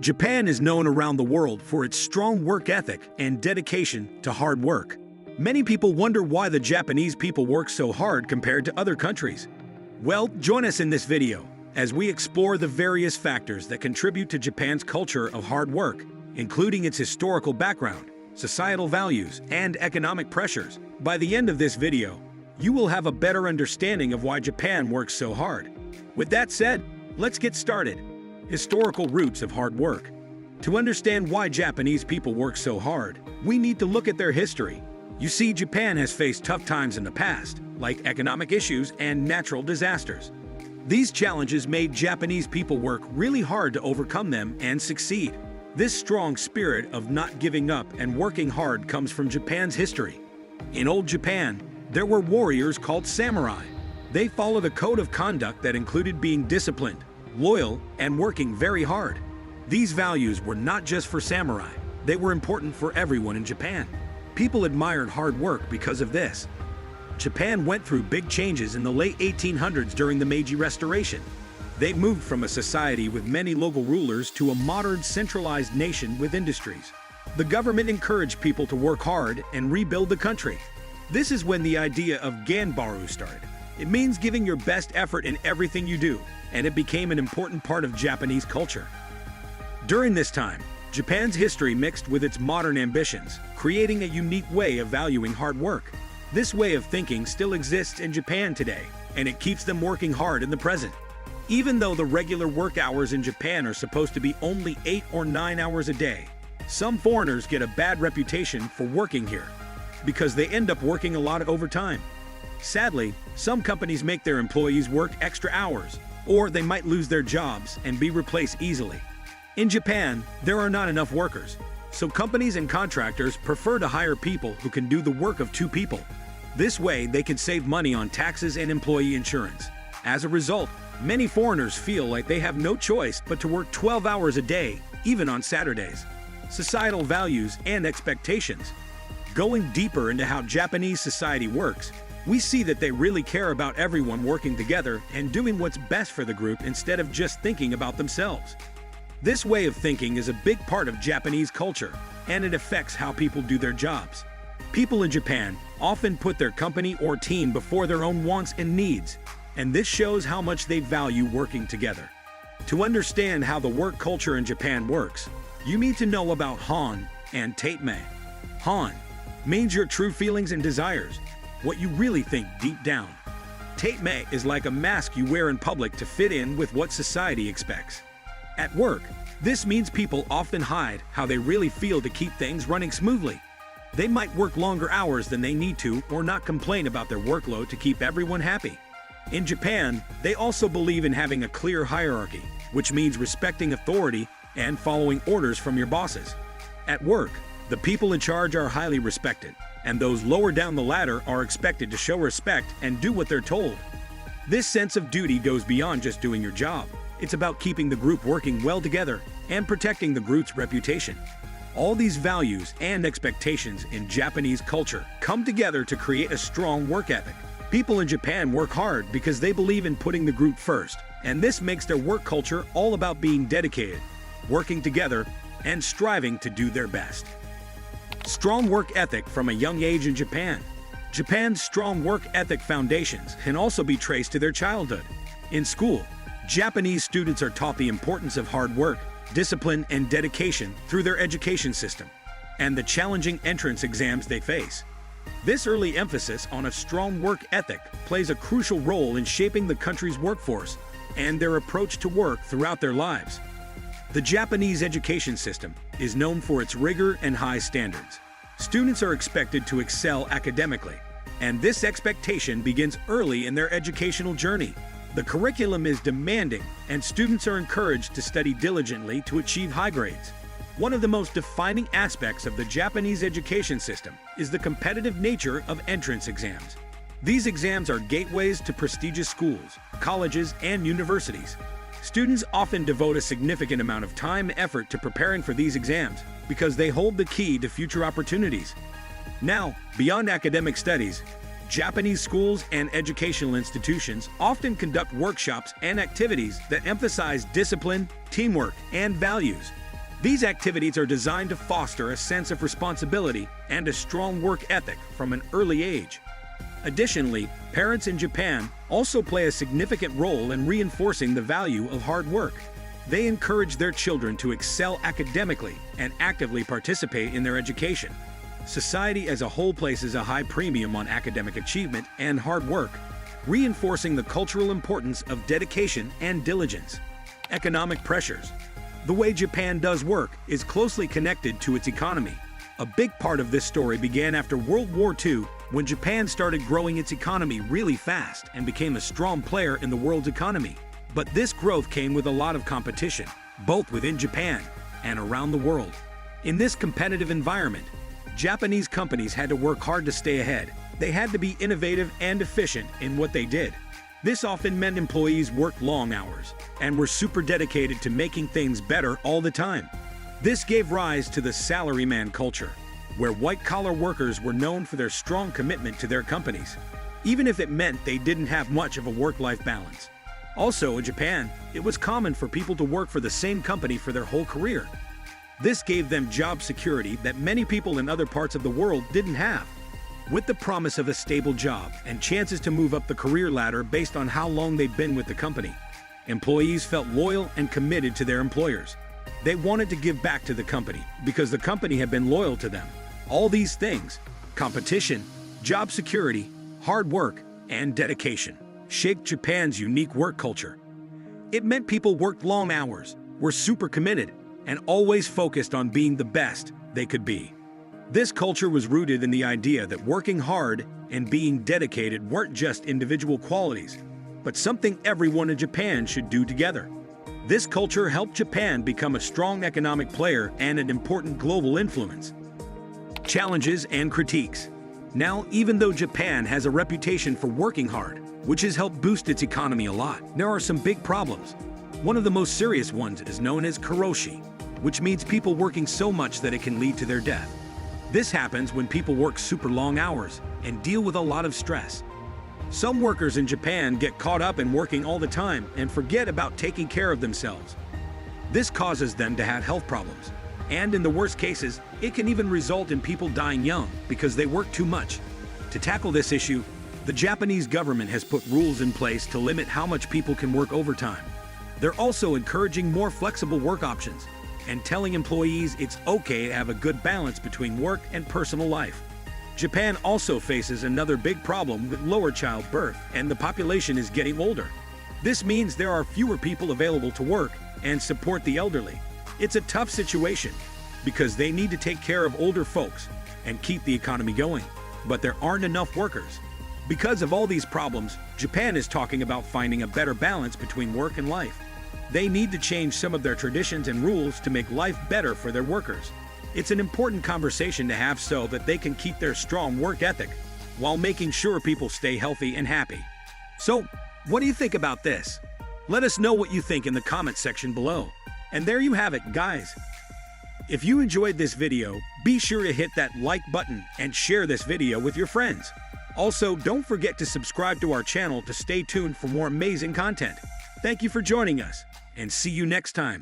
Japan is known around the world for its strong work ethic and dedication to hard work. Many people wonder why the Japanese people work so hard compared to other countries. Well, join us in this video as we explore the various factors that contribute to Japan's culture of hard work, including its historical background, societal values, and economic pressures. By the end of this video, you will have a better understanding of why Japan works so hard. With that said, let's get started. Historical roots of hard work. To understand why Japanese people work so hard, we need to look at their history. You see, Japan has faced tough times in the past, like economic issues and natural disasters. These challenges made Japanese people work really hard to overcome them and succeed. This strong spirit of not giving up and working hard comes from Japan's history. In old Japan, there were warriors called samurai. They followed a code of conduct that included being disciplined, loyal, and working very hard. These values were not just for samurai, they were important for everyone in Japan. People admired hard work because of this. Japan went through big changes in the late 1800s during the Meiji Restoration. They moved from a society with many local rulers to a modern, centralized nation with industries. The government encouraged people to work hard and rebuild the country. This is when the idea of ganbaru started. It means giving your best effort in everything you do, and it became an important part of Japanese culture. During this time, Japan's history mixed with its modern ambitions, creating a unique way of valuing hard work. This way of thinking still exists in Japan today, and it keeps them working hard in the present. Even though the regular work hours in Japan are supposed to be only 8 or 9 hours a day, some foreigners get a bad reputation for working here because they end up working a lot of overtime. Sadly, some companies make their employees work extra hours, or they might lose their jobs and be replaced easily. In Japan, there are not enough workers, so companies and contractors prefer to hire people who can do the work of 2 people. This way, they can save money on taxes and employee insurance. As a result, many foreigners feel like they have no choice but to work 12 hours a day, even on Saturdays. Societal values and expectations. Going deeper into how Japanese society works, we see that they really care about everyone working together and doing what's best for the group instead of just thinking about themselves. This way of thinking is a big part of Japanese culture, and it affects how people do their jobs. People in Japan often put their company or team before their own wants and needs, and this shows how much they value working together. To understand how the work culture in Japan works, you need to know about Han and Taitmei. Han means your true feelings and desires, what you really think deep down. Taitmei is like a mask you wear in public to fit in with what society expects. At work, this means people often hide how they really feel to keep things running smoothly. They might work longer hours than they need to or not complain about their workload to keep everyone happy. In Japan, they also believe in having a clear hierarchy, which means respecting authority and following orders from your bosses. At work, the people in charge are highly respected, and those lower down the ladder are expected to show respect and do what they're told. This sense of duty goes beyond just doing your job. It's about keeping the group working well together and protecting the group's reputation. All these values and expectations in Japanese culture come together to create a strong work ethic. People in Japan work hard because they believe in putting the group first, and this makes their work culture all about being dedicated, working together, and striving to do their best. Strong work ethic from a young age in Japan. Japan's strong work ethic foundations can also be traced to their childhood. In school, Japanese students are taught the importance of hard work, discipline, and dedication through their education system, and the challenging entrance exams they face. This early emphasis on a strong work ethic plays a crucial role in shaping the country's workforce and their approach to work throughout their lives. The Japanese education system is known for its rigor and high standards. Students are expected to excel academically, and this expectation begins early in their educational journey. The curriculum is demanding, and students are encouraged to study diligently to achieve high grades. One of the most defining aspects of the Japanese education system is the competitive nature of entrance exams. These exams are gateways to prestigious schools, colleges, and universities. Students often devote a significant amount of time and effort to preparing for these exams because they hold the key to future opportunities. Now, beyond academic studies, Japanese schools and educational institutions often conduct workshops and activities that emphasize discipline, teamwork, and values. These activities are designed to foster a sense of responsibility and a strong work ethic from an early age. Additionally, parents in Japan also play a significant role in reinforcing the value of hard work. They encourage their children to excel academically and actively participate in their education. Society as a whole places a high premium on academic achievement and hard work, reinforcing the cultural importance of dedication and diligence. Economic pressures. The way Japan does work is closely connected to its economy. A big part of this story began after World War II, when Japan started growing its economy really fast and became a strong player in the world's economy. But this growth came with a lot of competition, both within Japan and around the world. In this competitive environment, Japanese companies had to work hard to stay ahead. They had to be innovative and efficient in what they did. This often meant employees worked long hours and were super dedicated to making things better all the time. This gave rise to the salaryman culture, where white-collar workers were known for their strong commitment to their companies, even if it meant they didn't have much of a work-life balance. Also, in Japan, it was common for people to work for the same company for their whole career. This gave them job security that many people in other parts of the world didn't have. With the promise of a stable job and chances to move up the career ladder based on how long they'd been with the company, employees felt loyal and committed to their employers. They wanted to give back to the company because the company had been loyal to them. All these things, competition, job security, hard work, and dedication, shaped Japan's unique work culture. It meant people worked long hours, were super committed, and always focused on being the best they could be. This culture was rooted in the idea that working hard and being dedicated weren't just individual qualities, but something everyone in Japan should do together. This culture helped Japan become a strong economic player and an important global influence. Challenges and critiques. Now, even though Japan has a reputation for working hard, which has helped boost its economy a lot, there are some big problems. One of the most serious ones is known as karoshi, which means people working so much that it can lead to their death. This happens when people work super long hours and deal with a lot of stress. Some workers in Japan get caught up in working all the time and forget about taking care of themselves. This causes them to have health problems, and in the worst cases, it can even result in people dying young because they work too much. To tackle this issue, the Japanese government has put rules in place to limit how much people can work overtime. They're also encouraging more flexible work options and telling employees it's okay to have a good balance between work and personal life. Japan also faces another big problem with lower childbirth, and the population is getting older. This means there are fewer people available to work and support the elderly. It's a tough situation because they need to take care of older folks and keep the economy going, but there aren't enough workers. Because of all these problems, Japan is talking about finding a better balance between work and life. They need to change some of their traditions and rules to make life better for their workers. It's an important conversation to have so that they can keep their strong work ethic while making sure people stay healthy and happy. So, what do you think about this? Let us know what you think in the comment section below. And there you have it, guys. If you enjoyed this video, be sure to hit that like button and share this video with your friends. Also, don't forget to subscribe to our channel to stay tuned for more amazing content. Thank you for joining us, and see you next time.